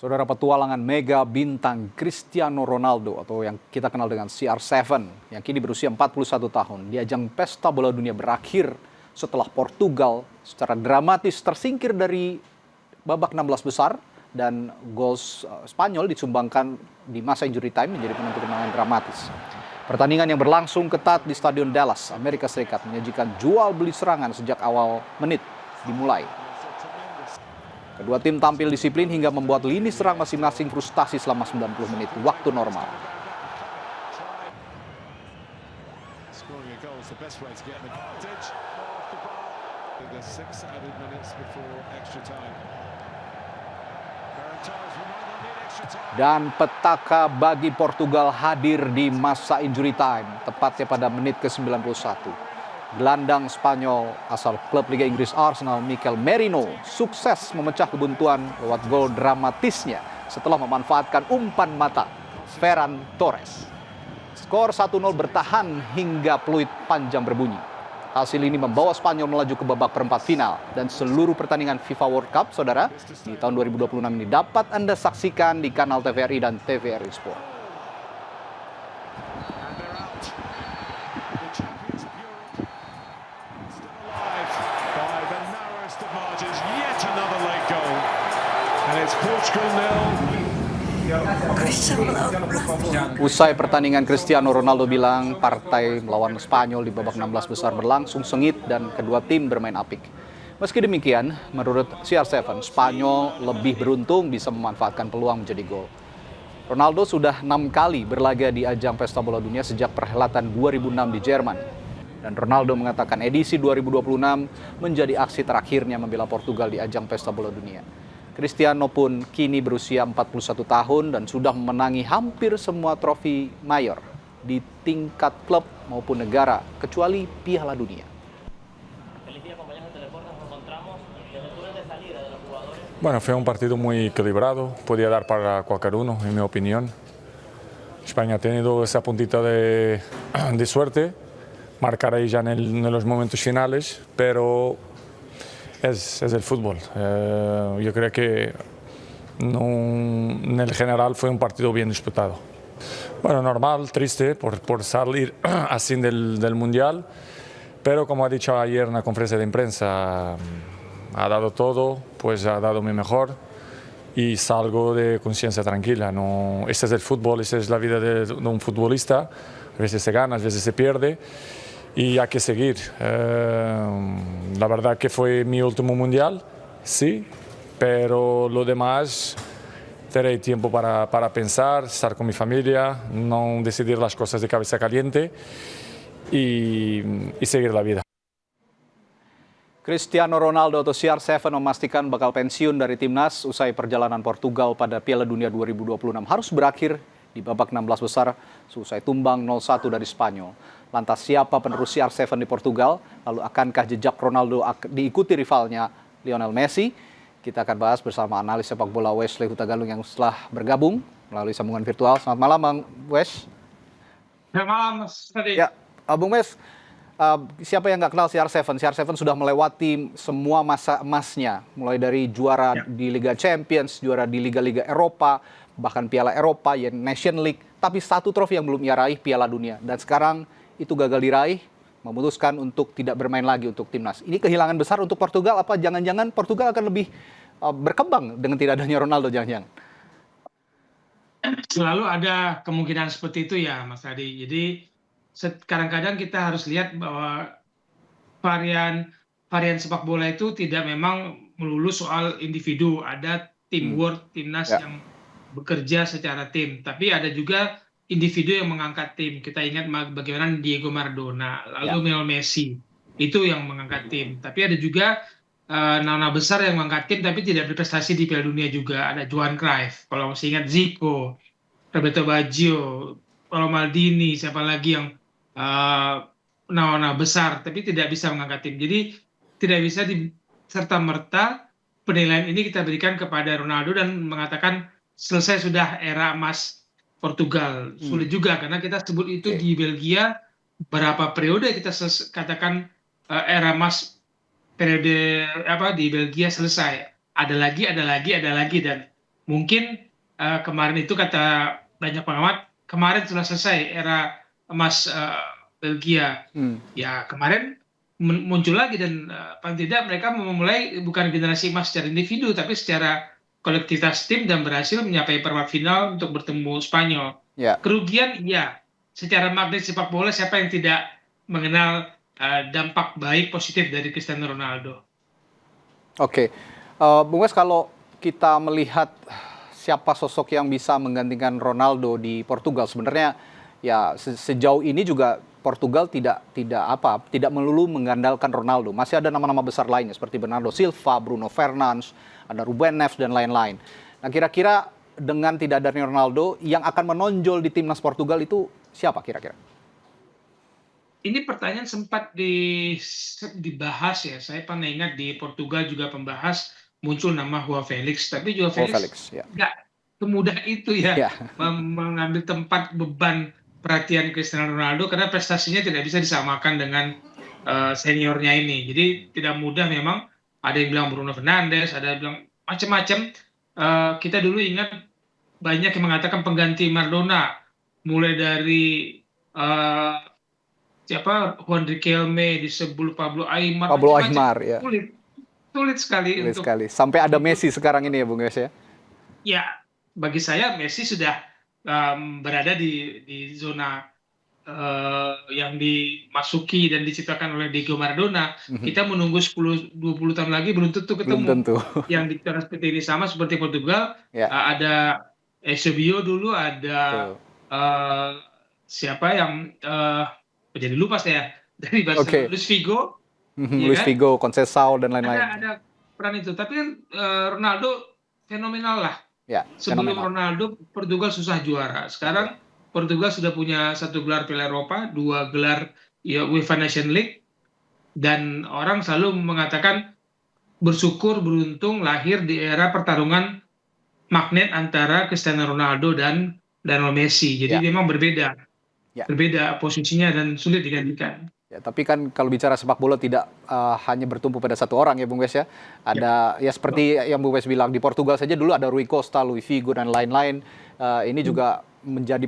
Saudara, petualangan mega bintang Cristiano Ronaldo atau yang kita kenal dengan CR7 yang kini berusia 41 tahun di ajang pesta bola dunia berakhir setelah Portugal secara dramatis tersingkir dari babak 16 besar dan gol Spanyol disumbangkan di masa injury time menjadi penentu kemenangan dramatis. Pertandingan yang berlangsung ketat di Stadion Dallas, Amerika Serikat menyajikan jual beli serangan sejak awal menit dimulai. Kedua tim tampil disiplin hingga membuat lini serang masing-masing frustasi selama 90 menit waktu normal. Dan petaka bagi Portugal hadir di masa injury time, tepatnya pada menit ke-91. Gelandang Spanyol asal klub Liga Inggris Arsenal, Mikel Merino, sukses memecah kebuntuan lewat gol dramatisnya setelah memanfaatkan umpan mata Ferran Torres. Skor 1-0 bertahan hingga peluit panjang berbunyi. Hasil ini membawa Spanyol melaju ke babak perempat final dan seluruh pertandingan FIFA World Cup, saudara, di tahun 2026 ini dapat Anda saksikan di kanal TVRI dan TVRI Sport. Usai pertandingan, Cristiano Ronaldo bilang partai melawan Spanyol di babak 16 besar berlangsung sengit dan kedua tim bermain apik. Meski demikian, menurut CR7, Spanyol lebih beruntung bisa memanfaatkan peluang menjadi gol. Ronaldo sudah 6 kali berlaga di ajang pesta bola dunia sejak perhelatan 2006 di Jerman. Dan Ronaldo mengatakan edisi 2026 menjadi aksi terakhirnya membela Portugal di ajang pesta bola dunia. Cristiano pun kini berusia 41 tahun dan sudah memenangi hampir semua trofi mayor di tingkat klub maupun negara, kecuali Piala Dunia. Bueno, fue un partido muy equilibrado, podía dar para cualquier uno, en mi opinión. España ha tenido esa puntita de suerte, marcar ahí ya en los momentos finales, pero es el fútbol. Yo creo que en el general fue un partido bien disputado. Bueno, normal, triste por salir así del Mundial, pero como ha dicho ayer en la conferencia de prensa, ha dado todo, pues ha dado mi mejor y salgo de conciencia tranquila. No, este es el fútbol, esta es la vida de un futbolista, a veces se gana, a veces se pierde. Y hay que seguir. La verdad que fue mi último mundial, sí, pero lo demás tendré tiempo para pensar, estar con mi familia, no decidir las cosas de cabeza caliente y seguir la vida. Cristiano Ronaldo atau CR7 memastikan bakal pensiun dari timnas usai perjalanan Portugal pada Piala Dunia 2026 harus berakhir di babak 16 besar seusai tumbang 0-1 dari Spanyol. Lantas siapa penerus CR7 di Portugal? Lalu akankah jejak Ronaldo diikuti rivalnya Lionel Messi? Kita akan bahas bersama analis sepak bola Wesley Hutagalung yang setelah bergabung melalui sambungan virtual. Selamat malam Bang Wes. Selamat malam Mas Tadi. Ya, Bung Wes, siapa yang nggak kenal CR7? CR7 sudah melewati semua masa emasnya, mulai dari juara di Liga Champions, juara di Liga-Liga Eropa, bahkan Piala Eropa, ya Nation League, tapi satu trofi yang belum ia raih, Piala Dunia. Dan sekarang itu gagal diraih, memutuskan untuk tidak bermain lagi untuk timnas. Ini kehilangan besar untuk Portugal, apa jangan-jangan Portugal akan lebih berkembang dengan tidak adanya Ronaldo, jangan-jangan? Selalu ada kemungkinan seperti itu ya Mas Adi. Jadi kadang-kadang kita harus lihat bahwa varian sepak bola itu tidak memang melulu soal individu. Ada teamwork, timnas yang bekerja secara tim. Tapi ada juga individu yang mengangkat tim. Kita ingat bagaimana Diego Maradona, lalu Lionel Messi. Itu yang mengangkat tim. Tapi ada juga nama besar yang mengangkat tim tapi tidak berprestasi di Piala Dunia juga. Ada Johan Cruyff, kalau masih ingat Zico, Roberto Baggio, Paolo Maldini, siapa lagi yang nama-nama besar tapi tidak bisa mengangkat tim. Jadi tidak bisa serta-merta penilaian ini kita berikan kepada Ronaldo dan mengatakan selesai sudah era emas Portugal. Sulit juga karena kita sebut itu di Belgia berapa periode kita katakan era emas periode di Belgia selesai. Ada lagi dan Mungkin kemarin itu kata banyak pengamat, kemarin sudah selesai era emas Belgia. Ya kemarin muncul lagi dan paling tidak mereka memulai bukan generasi emas secara individu tapi secara kolektivitas tim dan berhasil mencapai perempat final untuk bertemu Spanyol. Ya. Kerugian ya, secara magnet sepak bola siapa yang tidak mengenal dampak baik positif dari Cristiano Ronaldo. Oke, Bung Wes, kalau kita melihat siapa sosok yang bisa menggantikan Ronaldo di Portugal, sebenarnya ya sejauh ini juga Portugal tidak melulu mengandalkan Ronaldo. Masih ada nama-nama besar lainnya seperti Bernardo Silva, Bruno Fernandes, ada Ruben Neves dan lain-lain. Nah, kira-kira dengan tidak adanya Ronaldo yang akan menonjol di timnas Portugal itu siapa kira-kira? Ini pertanyaan sempat dibahas ya. Saya pernah ingat di Portugal juga pembahas muncul nama Joao Felix, tapi Joao Felix nggak semudah itu ya mengambil tempat beban perhatian Cristiano Ronaldo karena prestasinya tidak bisa disamakan dengan seniornya ini. Jadi tidak mudah memang. Ada yang bilang Bruno Fernandes, ada yang bilang macam-macam. Kita dulu ingat banyak yang mengatakan pengganti Maradona, mulai dari Juan Riquelme, disebut Pablo Aimar. Pablo Aimar ya. Sulit sekali. Sampai ada Messi sekarang ini ya Bung Wes ya. Ya, bagi saya Messi sudah berada di zona yang dimasuki dan diciptakan oleh Diego Maradona. Kita menunggu 10-20 tahun lagi belum tentu ketemu. Belum tentu. Yang di seperti ini sama seperti Portugal. Ada Eusebio dulu, ada siapa yang jadi lupa saya dari Barcelona, Luis Figo. Luis Figo, Conceição dan lain-lain. Ada peran itu. Tapi kan Ronaldo fenomenal lah. Ya, sebelum Ronaldo Portugal susah juara. Sekarang Portugal sudah punya 1 gelar Piala Eropa, 2 gelar UEFA Nation League, dan orang selalu mengatakan bersyukur beruntung lahir di era pertarungan magnet antara Cristiano Ronaldo dan Lionel Messi. Jadi memang berbeda posisinya dan sulit digantikan. Ya, tapi kan kalau bicara sepak bola tidak hanya bertumpu pada satu orang ya Bung Wes ya. Ada ya seperti yang Bung Wes bilang, di Portugal saja dulu ada Rui Costa, Luis Figo dan lain-lain. Ini juga menjadi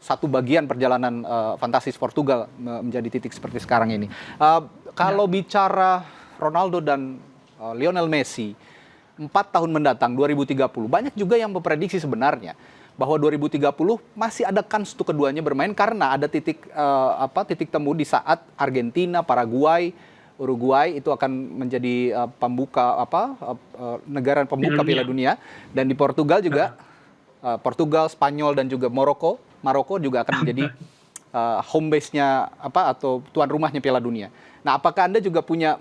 satu bagian perjalanan fantastis Portugal menjadi titik seperti sekarang ini. Kalau bicara Ronaldo dan Lionel Messi 4 tahun mendatang 2030, banyak juga yang memprediksi sebenarnya bahwa 2030 masih ada kans untuk keduanya bermain karena ada titik temu di saat Argentina, Paraguay, Uruguay itu akan menjadi negara pembuka Piala Dunia, dan di Portugal juga Portugal, Spanyol dan juga Maroko juga akan menjadi home base-nya atau tuan rumahnya Piala Dunia. Nah, apakah Anda juga punya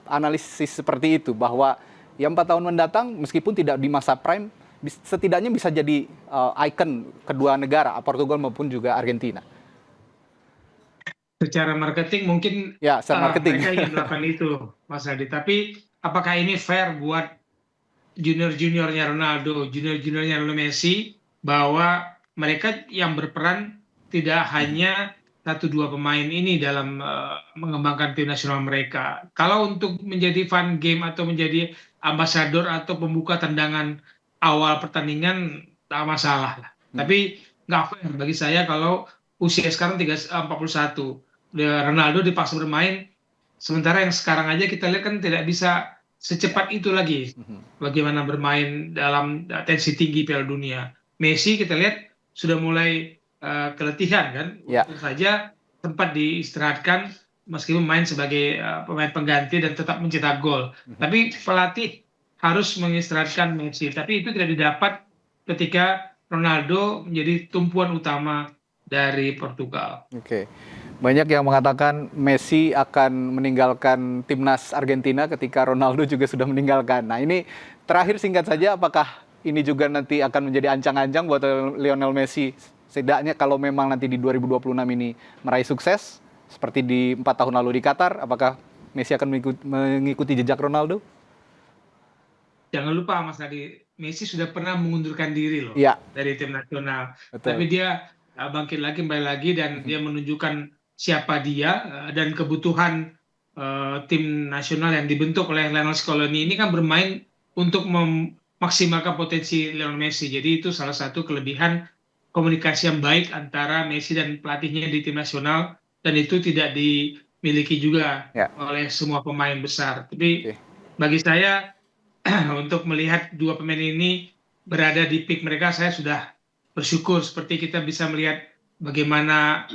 analisis seperti itu bahwa 4 tahun mendatang meskipun tidak di masa prime setidaknya bisa jadi ikon kedua negara, Portugal maupun juga Argentina? Secara marketing mungkin mereka ingin melakukan itu, Mas Adi. Tapi apakah ini fair buat junior-juniornya Ronaldo, junior-juniornya Messi, bahwa mereka yang berperan tidak hanya 1-2 pemain ini dalam mengembangkan tim nasional mereka. Kalau untuk menjadi fun game atau menjadi ambasador atau pembuka tendangan awal pertandingan tak masalah lah. Tapi nggak fair bagi saya kalau usia sekarang 41. Ronaldo dipaksa bermain, sementara yang sekarang aja kita lihat kan tidak bisa secepat itu lagi. Bagaimana bermain dalam tensi tinggi Piala Dunia. Messi kita lihat sudah mulai keletihan kan. Tentu saja sempat diistirahatkan meskipun main sebagai pemain pengganti dan tetap mencetak gol. Tapi pelatih harus mengistirahatkan Messi, tapi itu tidak didapat ketika Ronaldo menjadi tumpuan utama dari Portugal. Oke. Banyak yang mengatakan Messi akan meninggalkan timnas Argentina ketika Ronaldo juga sudah meninggalkan. Nah, ini terakhir singkat saja, apakah ini juga nanti akan menjadi ancang-ancang buat Lionel Messi? Setidaknya kalau memang nanti di 2026 ini meraih sukses seperti di 4 tahun lalu di Qatar, apakah Messi akan mengikuti jejak Ronaldo? Jangan lupa Mas Adi, Messi sudah pernah mengundurkan diri loh dari tim nasional. Betul. Tapi dia bangkit lagi, kembali lagi, dan dia menunjukkan siapa dia dan kebutuhan tim nasional yang dibentuk oleh Lionel Scaloni ini kan bermain untuk maksimalkan potensi Lionel Messi. Jadi itu salah satu kelebihan komunikasi yang baik antara Messi dan pelatihnya di tim nasional, dan itu tidak dimiliki juga oleh semua pemain besar. Tapi bagi saya untuk melihat dua pemain ini berada di peak mereka, saya sudah bersyukur. Seperti kita bisa melihat bagaimana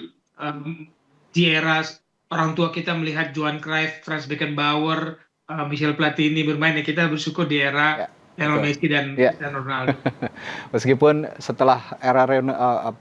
di era orang tua kita melihat Johan Cruyff, Franz Beckenbauer, Michel Platini bermain, ya kita bersyukur di era Lionel Messi dan Cristiano Ronaldo. Meskipun setelah era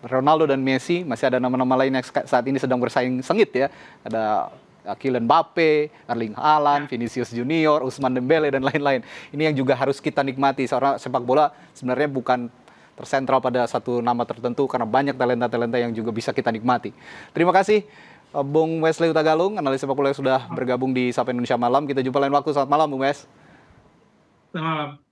Ronaldo dan Messi, masih ada nama-nama lain yang saat ini sedang bersaing sengit ya. Ada Kylian Mbappe, Erling Haaland, Vinicius Junior, Ousmane Dembele, dan lain-lain. Ini yang juga harus kita nikmati. Seorang sepak bola sebenarnya bukan tersentral pada satu nama tertentu, karena banyak talenta-talenta yang juga bisa kita nikmati. Terima kasih Bung Wesley Hutagalung, analis sepak bola yang sudah bergabung di Sapa Indonesia Malam. Kita jumpa lain waktu. Selamat malam Bung Wes. Selamat malam.